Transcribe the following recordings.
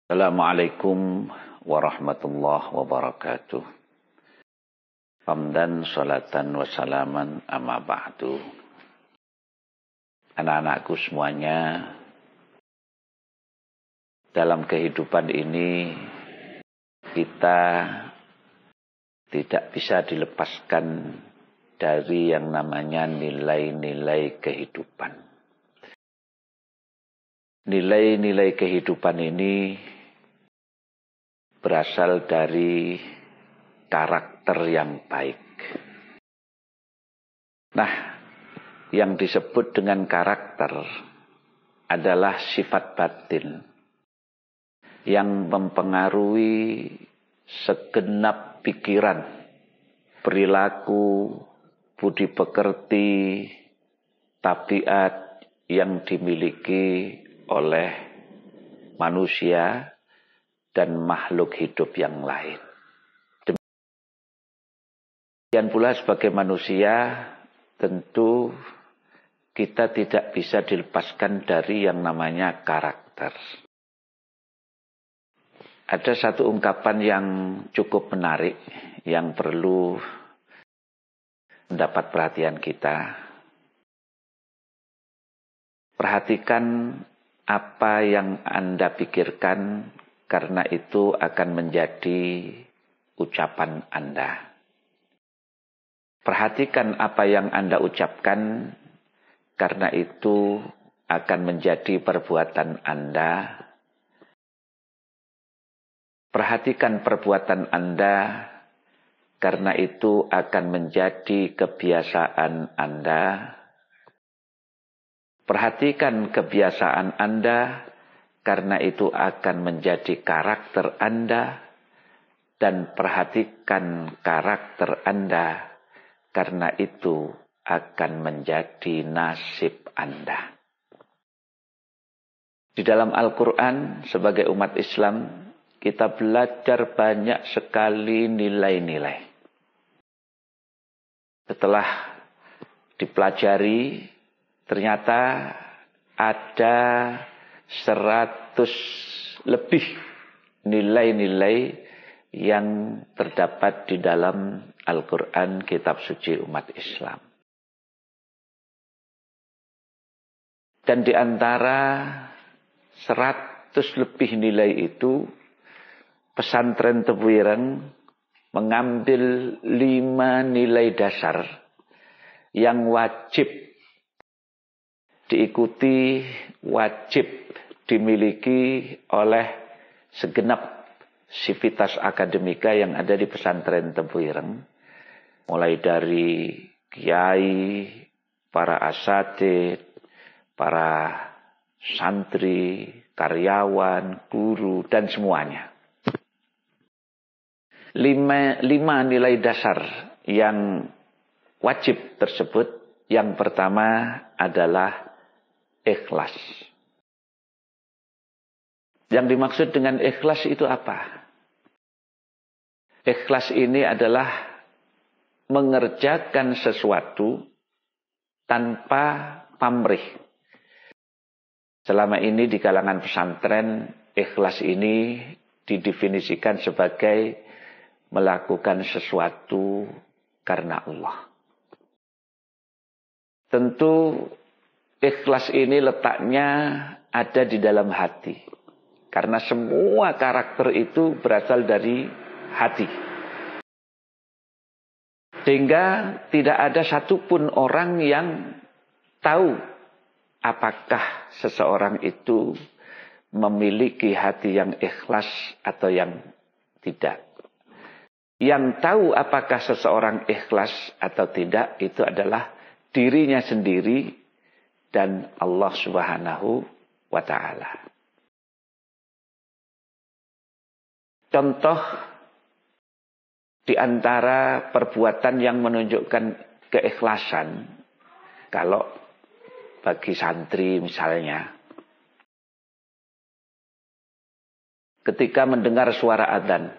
Assalamualaikum warahmatullahi wabarakatuh. Hamdan salatan wa salaman amma ba'du. Anak-anakku semuanya, dalam kehidupan ini kita tidak bisa dilepaskan dari yang namanya nilai-nilai kehidupan. Nilai-nilai kehidupan ini berasal dari karakter yang baik. Nah, yang disebut dengan karakter adalah sifat batin yang mempengaruhi segenap pikiran, perilaku, budi pekerti, tabiat yang dimiliki oleh manusia dan makhluk hidup yang lain. Demikian pula sebagai manusia, tentu kita tidak bisa dilepaskan dari yang namanya karakter. Ada satu ungkapan yang cukup menarik yang perlu mendapat perhatian kita. Perhatikan apa yang Anda pikirkan, karena itu akan menjadi ucapan Anda. Perhatikan apa yang Anda ucapkan, karena itu akan menjadi perbuatan Anda. Perhatikan perbuatan Anda, karena itu akan menjadi kebiasaan Anda. Perhatikan kebiasaan Anda, karena itu akan menjadi karakter Anda. Dan perhatikan karakter Anda, karena itu akan menjadi nasib Anda. Di dalam Al-Quran, sebagai umat Islam, kita belajar banyak sekali nilai-nilai. Setelah dipelajari, ternyata ada 100 lebih nilai-nilai yang terdapat di dalam Al-Quran, kitab suci umat Islam. Dan di antara 100 lebih nilai itu, pesantren Tebu Ireng mengambil 5 nilai dasar yang wajib diikuti, wajib dimiliki oleh segenap sivitas akademika yang ada di pesantren Tebu Ireng. Mulai dari kiai, para asatidz, para santri, karyawan, guru, dan semuanya. 5 nilai dasar yang wajib tersebut, yang pertama adalah ikhlas. Yang dimaksud dengan ikhlas itu apa? Ikhlas ini adalah mengerjakan sesuatu tanpa pamrih. Selama ini di kalangan pesantren, ikhlas ini didefinisikan sebagai melakukan sesuatu karena Allah. Tentu ikhlas ini letaknya ada di dalam hati. Karena semua karakter itu berasal dari hati. Sehingga tidak ada satupun orang yang tahu apakah seseorang itu memiliki hati yang ikhlas atau yang tidak. Yang tahu apakah seseorang ikhlas atau tidak itu adalah dirinya sendiri dan Allah Subhanahu wa ta'ala. Contoh di antara perbuatan yang menunjukkan keikhlasan, kalau bagi santri misalnya, ketika mendengar suara adzan,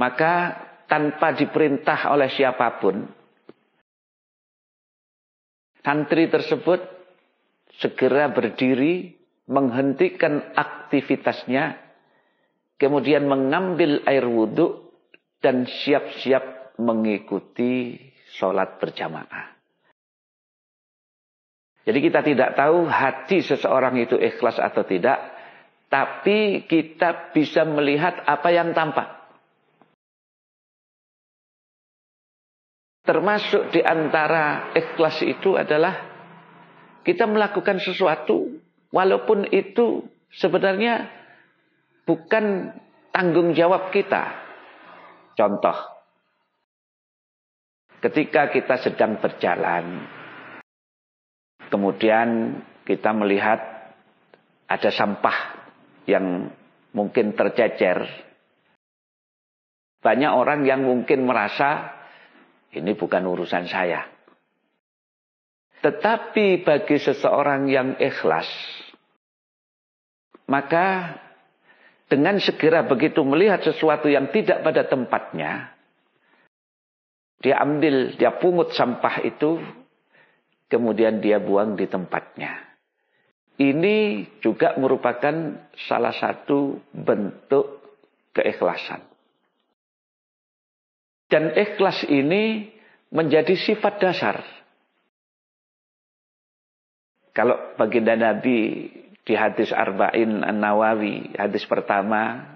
maka tanpa diperintah oleh siapapun, santri tersebut segera berdiri menghentikan aktivitasnya, kemudian mengambil air wudhu dan siap-siap mengikuti sholat berjamaah. Jadi kita tidak tahu hati seseorang itu ikhlas atau tidak, tapi kita bisa melihat apa yang tampak. Termasuk di antara ikhlas itu adalah kita melakukan sesuatu walaupun itu sebenarnya bukan tanggung jawab kita. Contoh, ketika kita sedang berjalan, kemudian kita melihat ada sampah yang mungkin tercecer. Banyak orang yang mungkin merasa ini bukan urusan saya. Tetapi bagi seseorang yang ikhlas, maka dengan segera begitu melihat sesuatu yang tidak pada tempatnya, dia ambil, dia pungut sampah itu, kemudian dia buang di tempatnya. Ini juga merupakan salah satu bentuk keikhlasan. Dan ikhlas ini menjadi sifat dasar. Kalau baginda Nabi di hadis Arba'in An-Nawawi, hadis pertama,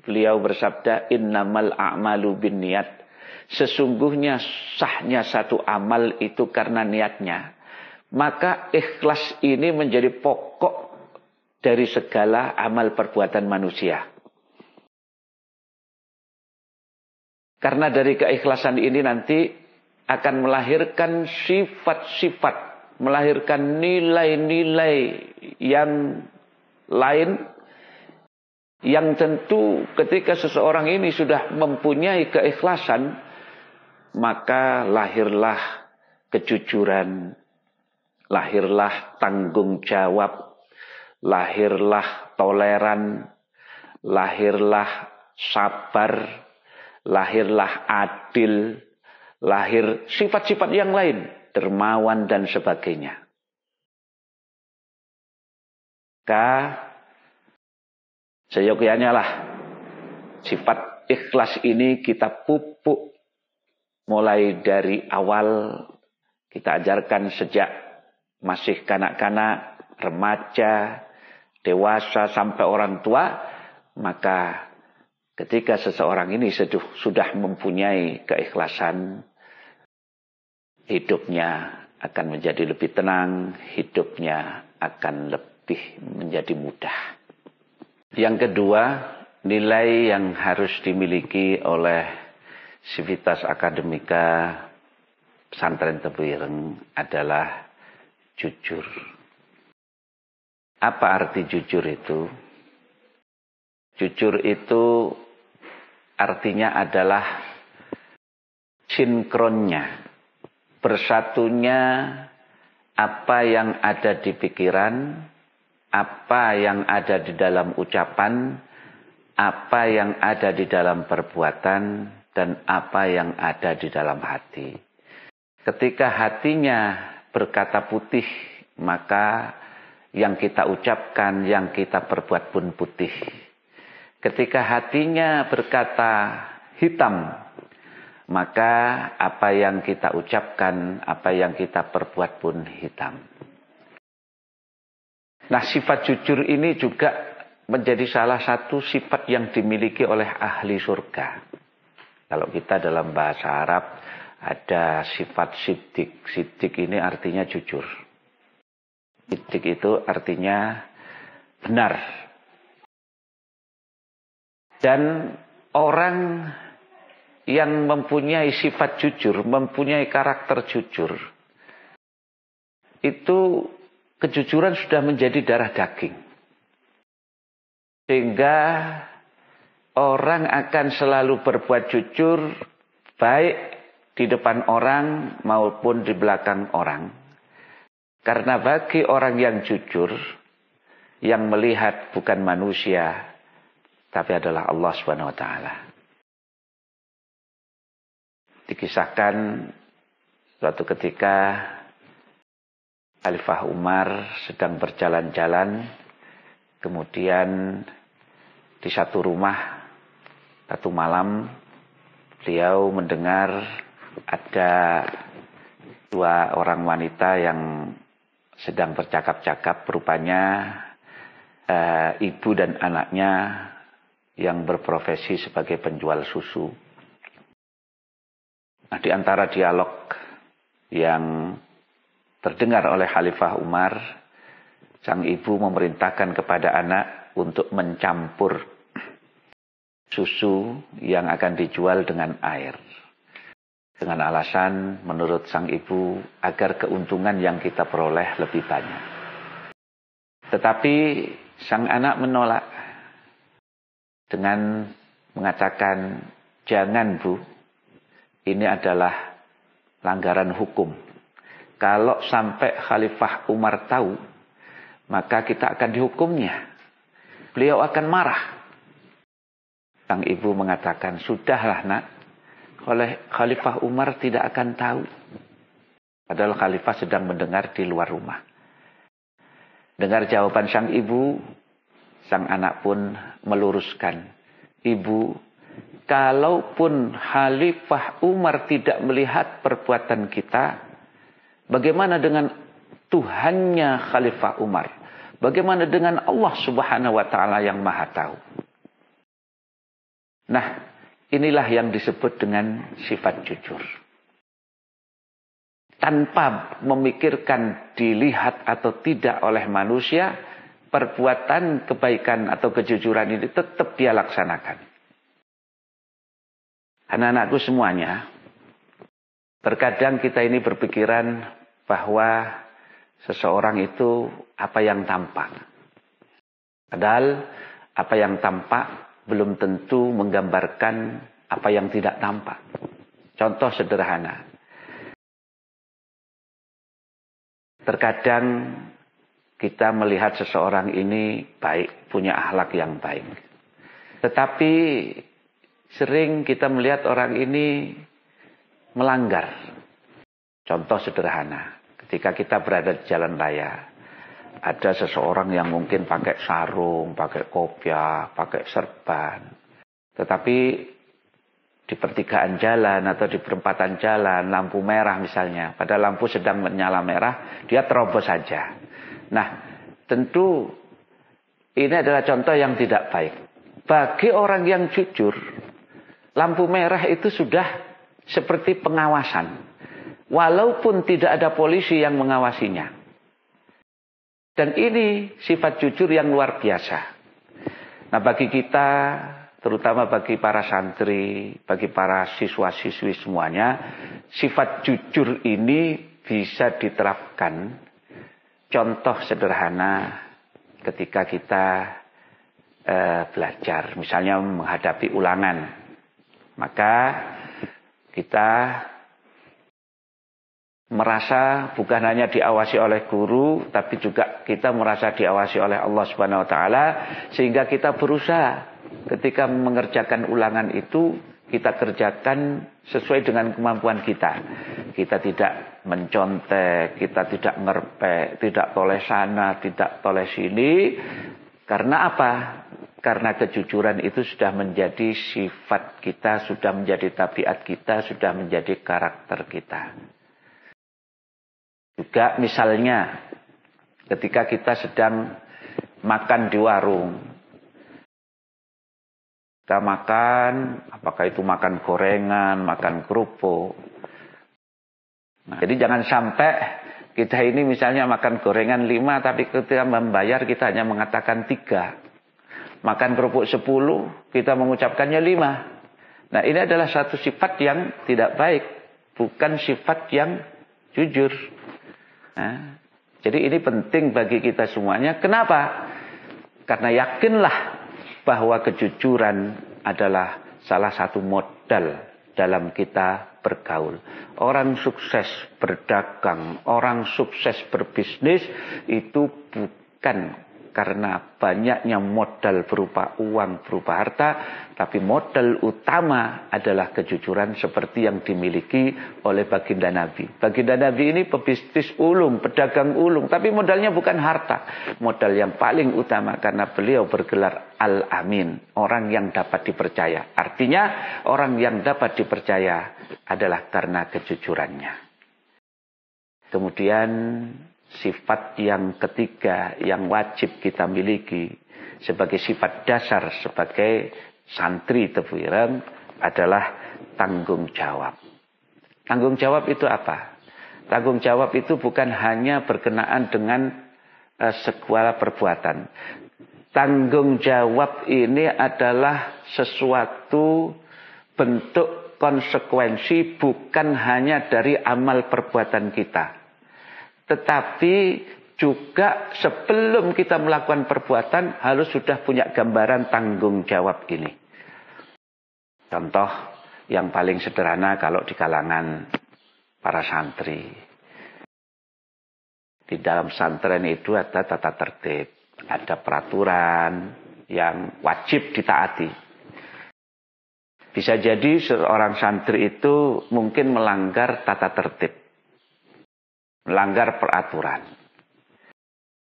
beliau bersabda, innamal a'malu binniyat. Sesungguhnya sahnya satu amal itu karena niatnya. Maka ikhlas ini menjadi pokok dari segala amal perbuatan manusia. Karena dari keikhlasan ini nanti akan melahirkan sifat-sifat, melahirkan nilai-nilai yang lain, yang tentu ketika seseorang ini sudah mempunyai keikhlasan, maka lahirlah kejujuran, lahirlah tanggung jawab, lahirlah toleran, lahirlah sabar, lahirlah adil, lahir sifat-sifat yang lain, dermawan dan sebagainya. Seyogyanya lah sifat ikhlas ini kita pupuk mulai dari awal, kita ajarkan sejak masih kanak-kanak, remaja, dewasa sampai orang tua, maka ketika seseorang ini sudah mempunyai keikhlasan, hidupnya akan menjadi lebih tenang, hidupnya akan lebih menjadi mudah. Yang kedua, nilai yang harus dimiliki oleh sivitas akademika pesantren Tebu Ireng adalah jujur. Apa arti jujur itu? Jujur itu artinya adalah sinkronnya, bersatunya apa yang ada di pikiran, apa yang ada di dalam ucapan, apa yang ada di dalam perbuatan, dan apa yang ada di dalam hati. Ketika hatinya berkata putih, maka yang kita ucapkan, yang kita perbuat pun putih. Ketika hatinya berkata hitam, maka apa yang kita ucapkan, apa yang kita perbuat pun hitam. Nah, sifat jujur ini juga menjadi salah satu sifat yang dimiliki oleh ahli surga. Kalau kita dalam bahasa Arab ada sifat siddiq. Siddiq ini artinya jujur. Siddiq itu artinya benar. Dan orang yang mempunyai sifat jujur, mempunyai karakter jujur, itu kejujuran sudah menjadi darah daging. Sehingga orang akan selalu berbuat jujur, baik di depan orang maupun di belakang orang. Karena bagi orang yang jujur, yang melihat bukan manusia, tapi adalah Allah Subhanahu wa taala. Dikisahkan suatu ketika Khalifah Umar sedang berjalan-jalan Kemudian di satu rumah, satu malam, beliau mendengar ada dua orang wanita yang sedang bercakap-cakap, rupanya ibu dan anaknya yang berprofesi sebagai penjual susu. Nah, di antara dialog yang terdengar oleh Khalifah Umar, sang ibu memerintahkan kepada anak untuk mencampur susu yang akan dijual dengan air. Dengan alasan menurut sang ibu agar keuntungan yang kita peroleh lebih banyak. Tetapi sang anak menolak dengan mengatakan, "Jangan, Bu. Ini adalah pelanggaran hukum. Kalau sampai Khalifah Umar tahu, maka kita akan dihukumnya. Beliau akan marah." Sang ibu mengatakan, "Sudahlah, Nak. Oleh Khalifah Umar tidak akan tahu." Padahal Khalifah sedang mendengar di luar rumah. Dengar jawaban sang ibu, sang anak pun meluruskan, "Ibu, kalaupun Khalifah Umar tidak melihat perbuatan kita, bagaimana dengan Tuhannya Khalifah Umar? Bagaimana dengan Allah Subhanahu wa Ta'ala yang Maha Tahu?" Nah, inilah yang disebut dengan sifat jujur. Tanpa memikirkan dilihat atau tidak oleh manusia, perbuatan kebaikan atau kejujuran ini tetap dia laksanakan. Anak-anakku semuanya, terkadang kita ini berpikiran bahwa seseorang itu apa yang tampak. Padahal apa yang tampak belum tentu menggambarkan apa yang tidak tampak. Contoh sederhana. Terkadang kita melihat seseorang ini baik, punya akhlak yang baik. Tetapi sering kita melihat orang ini melanggar. Contoh sederhana. Ketika kita berada di jalan raya, ada seseorang yang mungkin pakai sarung, pakai kopiah, pakai serban. Tetapi di pertigaan jalan atau di perempatan jalan, lampu merah misalnya. Pada lampu sedang menyala merah, dia terobos saja. Nah, tentu ini adalah contoh yang tidak baik. Bagi orang yang jujur, lampu merah itu sudah seperti pengawasan. Walaupun tidak ada polisi yang mengawasinya. Dan ini sifat jujur yang luar biasa. Nah, bagi kita, terutama bagi para santri, bagi para siswa-siswi semuanya, sifat jujur ini bisa diterapkan. Contoh sederhana ketika kita belajar, misalnya menghadapi ulangan. Maka kita merasa bukan hanya diawasi oleh guru, tapi juga kita merasa diawasi oleh Allah Subhanahu wa Ta'ala, sehingga kita berusaha ketika mengerjakan ulangan itu, kita kerjakan sesuai dengan kemampuan kita. Kita tidak mencontek, kita tidak ngerpek, tidak toleh sana, tidak toleh sini. Karena apa? Karena kejujuran itu sudah menjadi sifat kita, sudah menjadi tabiat kita, sudah menjadi karakter kita. Juga misalnya ketika kita sedang makan di warung. Kita makan, apakah itu makan gorengan, makan kerupuk. Nah, jadi jangan sampai kita ini misalnya makan gorengan 5, tapi ketika membayar kita hanya mengatakan 3. Makan kerupuk 10, kita mengucapkannya 5. Nah, ini adalah satu sifat yang tidak baik. Bukan sifat yang jujur. Nah, jadi ini penting bagi kita semuanya. Kenapa? Karena yakinlah bahwa kejujuran adalah salah satu modal dalam kita bergaul. Orang sukses berdagang, orang sukses berbisnis itu bukan karena banyaknya modal berupa uang, berupa harta, tapi modal utama adalah kejujuran seperti yang dimiliki oleh baginda Nabi. Baginda Nabi ini pebisnis ulung, pedagang ulung, tapi modalnya bukan harta. Modal yang paling utama karena beliau bergelar Al-Amin, orang yang dapat dipercaya. Artinya orang yang dapat dipercaya adalah karena kejujurannya. Kemudian sifat yang ketiga yang wajib kita miliki sebagai sifat dasar sebagai santri Tebu Ireng adalah tanggung jawab. Tanggung jawab itu apa? Tanggung jawab itu bukan hanya berkenaan dengan segala perbuatan. Tanggung jawab ini adalah sesuatu bentuk konsekuensi bukan hanya dari amal perbuatan kita. Tetapi juga sebelum kita melakukan perbuatan harus sudah punya gambaran tanggung jawab ini. Contoh yang paling sederhana kalau di kalangan para santri. Di dalam pesantren itu ada tata tertib, ada peraturan yang wajib ditaati. Bisa jadi seorang santri itu mungkin melanggar tata tertib, melanggar peraturan.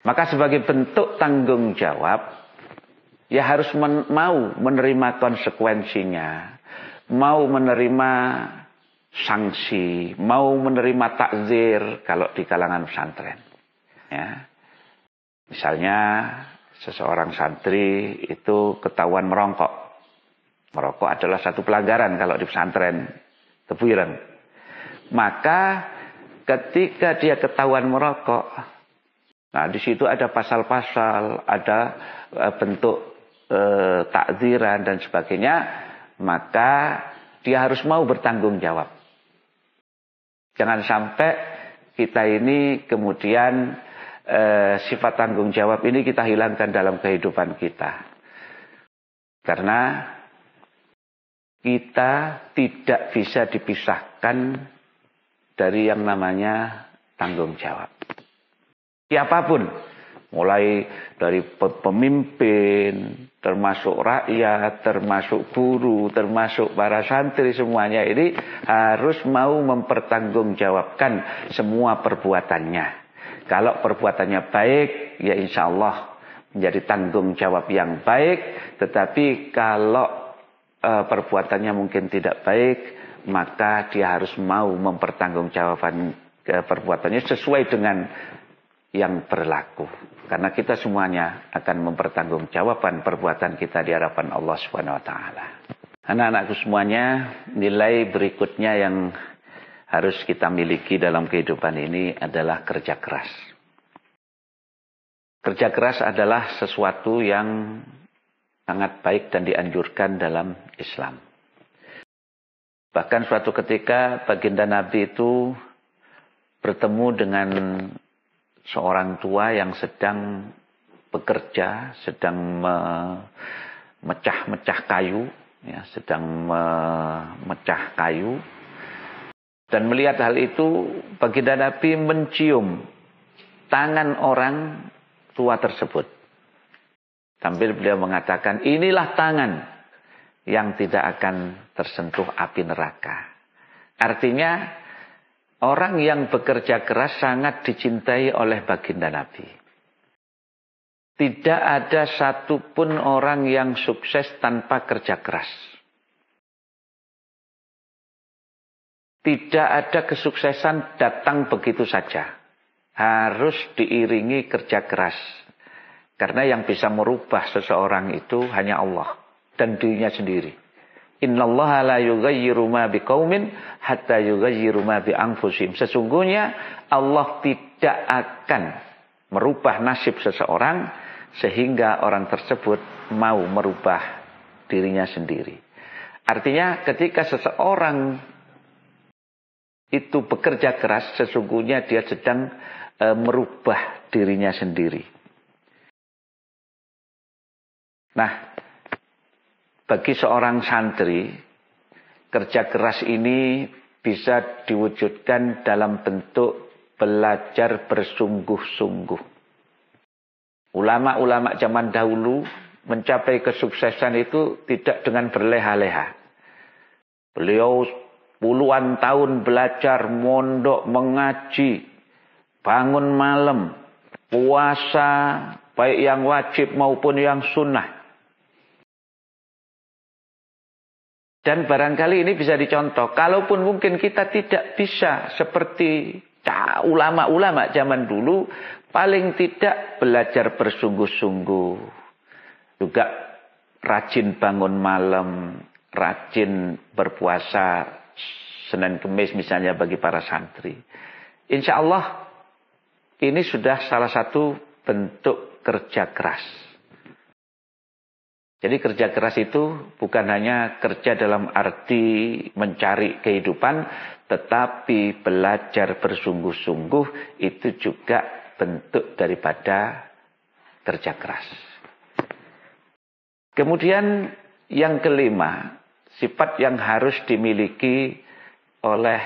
Maka sebagai bentuk tanggung jawab, ya harus mau menerima konsekuensinya, mau menerima sanksi, mau menerima takzir kalau di kalangan pesantren. Ya. Misalnya seseorang santri itu ketahuan merokok. Merokok adalah satu pelanggaran kalau di pesantren Tebu Ireng. Maka ketika dia ketahuan merokok, nah di situ ada pasal-pasal, ada bentuk takziran dan sebagainya, maka dia harus mau bertanggung jawab. Jangan sampai kita ini kemudian sifat tanggung jawab ini kita hilangkan dalam kehidupan kita. Karena kita tidak bisa dipisahkan dari yang namanya tanggung jawab. Siapapun, mulai dari pemimpin, termasuk rakyat, termasuk guru, termasuk para santri, semuanya ini harus mau mempertanggungjawabkan semua perbuatannya. Kalau perbuatannya baik, ya insya Allah menjadi tanggung jawab yang baik. Tetapi kalau perbuatannya mungkin tidak baik, maka dia harus mau mempertanggungjawabkan perbuatannya sesuai dengan yang berlaku. Karena kita semuanya akan mempertanggungjawabkan perbuatan kita di hadapan Allah Subhanahu wa taala. Anak-anakku semuanya, nilai berikutnya yang harus kita miliki dalam kehidupan ini adalah kerja keras. Kerja keras adalah sesuatu yang sangat baik dan dianjurkan dalam Islam. Bahkan suatu ketika baginda Nabi itu bertemu dengan seorang tua yang sedang bekerja, sedang memecah-mecah kayu, ya, sedang memecah kayu. Dan melihat hal itu, baginda Nabi mencium tangan orang tua tersebut. Sambil beliau mengatakan, inilah tangan yang tidak akan tersentuh api neraka. Artinya, orang yang bekerja keras sangat dicintai oleh baginda Nabi. Tidak ada satupun orang yang sukses tanpa kerja keras. Tidak ada kesuksesan datang begitu saja. Harus diiringi kerja keras. Karena yang bisa merubah seseorang itu hanya Allah dan dirinya sendiri. Innallaha la yughayyiru ma biqaumin hatta yughayyiru ma bi anfusihim. Sesungguhnya Allah tidak akan merubah nasib seseorang sehingga orang tersebut mau merubah dirinya sendiri. Artinya ketika seseorang itu bekerja keras, sesungguhnya dia sedang merubah dirinya sendiri. Nah, bagi seorang santri, kerja keras ini bisa diwujudkan dalam bentuk belajar bersungguh-sungguh. Ulama-ulama zaman dahulu mencapai kesuksesan itu tidak dengan berleha-leha. Beliau puluhan tahun belajar, mondok, mengaji, bangun malam, puasa, baik yang wajib maupun yang sunnah. Dan barangkali ini bisa dicontoh. Kalaupun mungkin kita tidak bisa seperti ulama-ulama zaman dulu, paling tidak belajar bersungguh-sungguh. Juga rajin bangun malam, rajin berpuasa Senin Kemis misalnya bagi para santri. Insya Allah ini sudah salah satu bentuk kerja keras. Jadi kerja keras itu bukan hanya kerja dalam arti mencari kehidupan, tetapi belajar bersungguh-sungguh itu juga bentuk daripada kerja keras. Kemudian yang kelima, sifat yang harus dimiliki oleh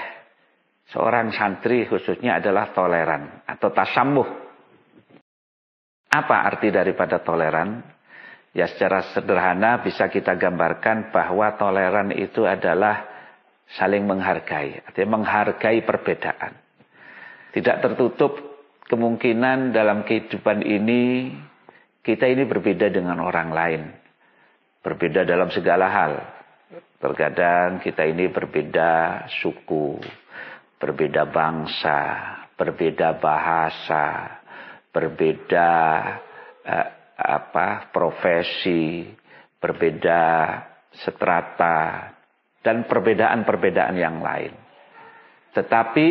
seorang santri khususnya adalah toleran atau tasamuh. Apa arti daripada toleran? Ya secara sederhana bisa kita gambarkan bahwa toleran itu adalah saling menghargai. Artinya menghargai perbedaan. Tidak tertutup kemungkinan dalam kehidupan ini kita ini berbeda dengan orang lain. Berbeda dalam segala hal. Terkadang kita ini berbeda suku, berbeda bangsa, berbeda bahasa, berbeda profesi, berbeda strata, dan perbedaan-perbedaan yang lain. Tetapi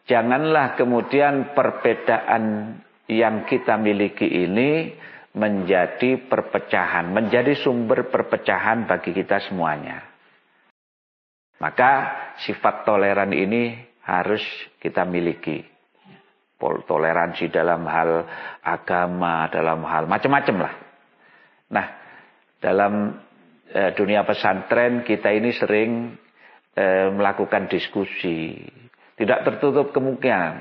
janganlah kemudian perbedaan yang kita miliki ini menjadi perpecahan, menjadi sumber perpecahan bagi kita semuanya. Maka sifat toleran ini harus kita miliki. Toleransi dalam hal agama, dalam hal macam-macam lah. Nah, dalam dunia pesantren kita ini sering melakukan diskusi. Tidak tertutup kemungkinan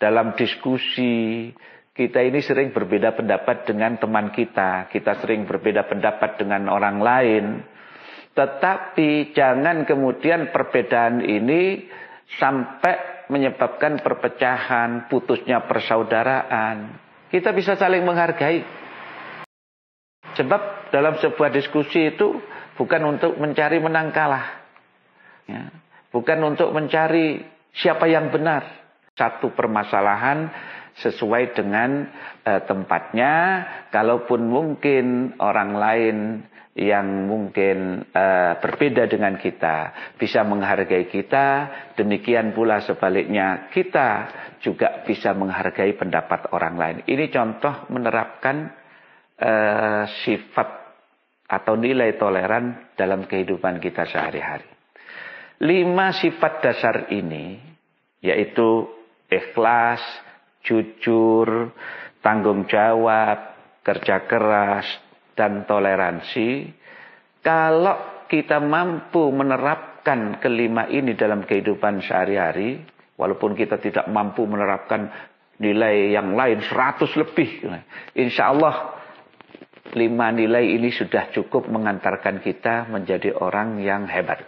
dalam diskusi kita ini sering berbeda pendapat dengan teman kita. Kita sering berbeda pendapat dengan orang lain. Tetapi jangan kemudian perbedaan ini sampai menyebabkan perpecahan, putusnya persaudaraan. Kita bisa saling menghargai. Sebab dalam sebuah diskusi itu bukan untuk mencari menang kalah. Ya. Bukan untuk mencari siapa yang benar. Satu permasalahan sesuai dengan tempatnya. Kalaupun mungkin orang lain yang mungkin berbeda dengan kita bisa menghargai kita, demikian pula sebaliknya kita juga bisa menghargai pendapat orang lain. Ini contoh menerapkan sifat atau nilai toleran dalam kehidupan kita sehari-hari. 5 sifat dasar ini yaitu ikhlas, jujur, tanggung jawab, kerja keras, dan toleransi. Kalau kita mampu menerapkan kelima ini dalam kehidupan sehari-hari, walaupun kita tidak mampu menerapkan nilai yang lain 100 lebih, insya Allah 5 nilai ini sudah cukup mengantarkan kita menjadi orang yang hebat.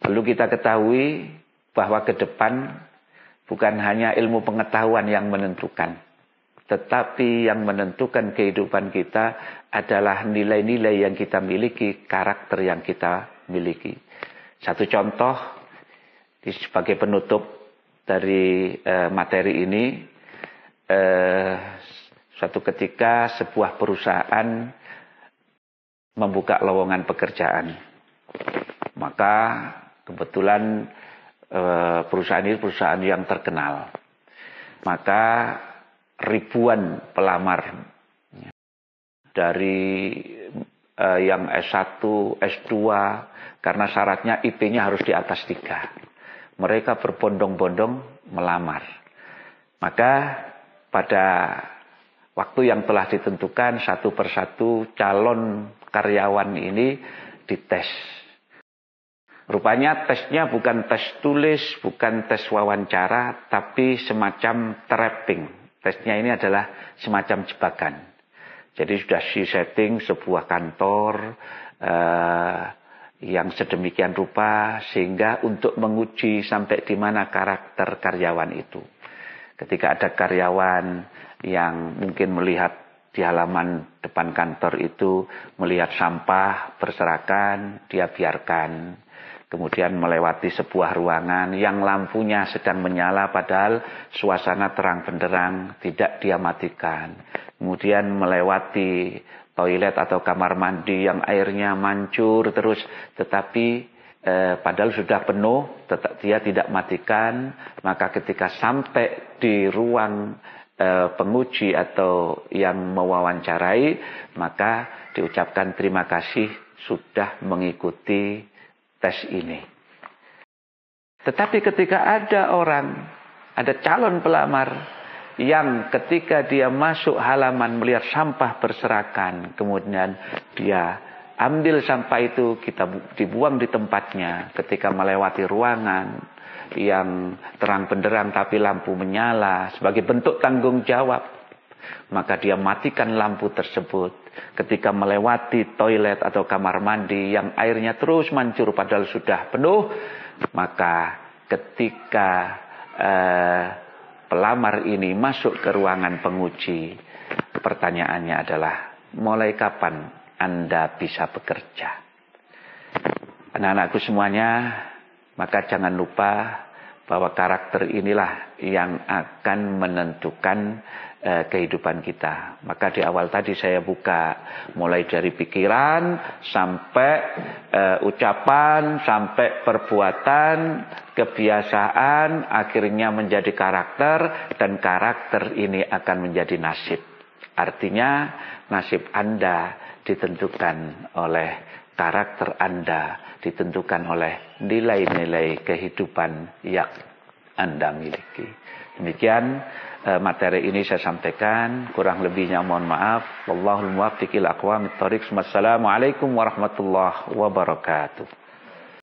Perlu kita ketahui bahwa ke depan bukan hanya ilmu pengetahuan yang menentukan, tetapi yang menentukan kehidupan kita adalah nilai-nilai yang kita miliki, karakter yang kita miliki. Satu contoh sebagai penutup dari materi ini, suatu ketika sebuah perusahaan membuka lowongan pekerjaan. Maka kebetulan perusahaan ini perusahaan yang terkenal. Maka ribuan pelamar dari yang S1, S2 karena syaratnya IP-nya harus di atas 3. Mereka berbondong-bondong melamar. Maka pada waktu yang telah ditentukan satu persatu calon karyawan ini dites. Rupanya tesnya bukan tes tulis, bukan tes wawancara, tapi semacam trapping. Tesnya ini adalah semacam jebakan. Jadi sudah setting sebuah kantor yang sedemikian rupa sehingga untuk menguji sampai di mana karakter karyawan itu. Ketika ada karyawan yang mungkin melihat di halaman depan kantor itu melihat sampah berserakan, dia biarkan. Kemudian melewati sebuah ruangan yang lampunya sedang menyala padahal suasana terang benderang, tidak dia matikan. Kemudian melewati toilet atau kamar mandi yang airnya mancur terus, tetapi padahal sudah penuh, dia tidak matikan. Maka ketika sampai di ruang penguji atau yang mewawancarai, maka diucapkan terima kasih sudah mengikuti tes ini. Tetapi ketika ada calon pelamar yang ketika dia masuk halaman melihat sampah berserakan, kemudian dia ambil sampah itu, kita dibuang di tempatnya. Ketika melewati ruangan yang terang benderang tapi lampu menyala sebagai bentuk tanggung jawab, maka dia matikan lampu tersebut. Ketika melewati toilet atau kamar mandi yang airnya terus mancur padahal sudah penuh, maka ketika pelamar ini masuk ke ruangan penguji, pertanyaannya adalah, mulai kapan Anda bisa bekerja? Anak-anakku semuanya, maka jangan lupa bahwa karakter inilah yang akan menentukan kehidupan kita. Maka di awal tadi saya buka mulai dari pikiran sampai ucapan, sampai perbuatan, kebiasaan, akhirnya menjadi karakter, dan karakter ini akan menjadi nasib. Artinya nasib Anda ditentukan oleh karakter Anda, ditentukan oleh nilai-nilai kehidupan yang Anda miliki. Demikian materi ini saya sampaikan, kurang lebihnya mohon maaf. Wallahul muwaffiq ila aqwamit thoriq. Wassalamualaikum warahmatullahi wabarakatuh.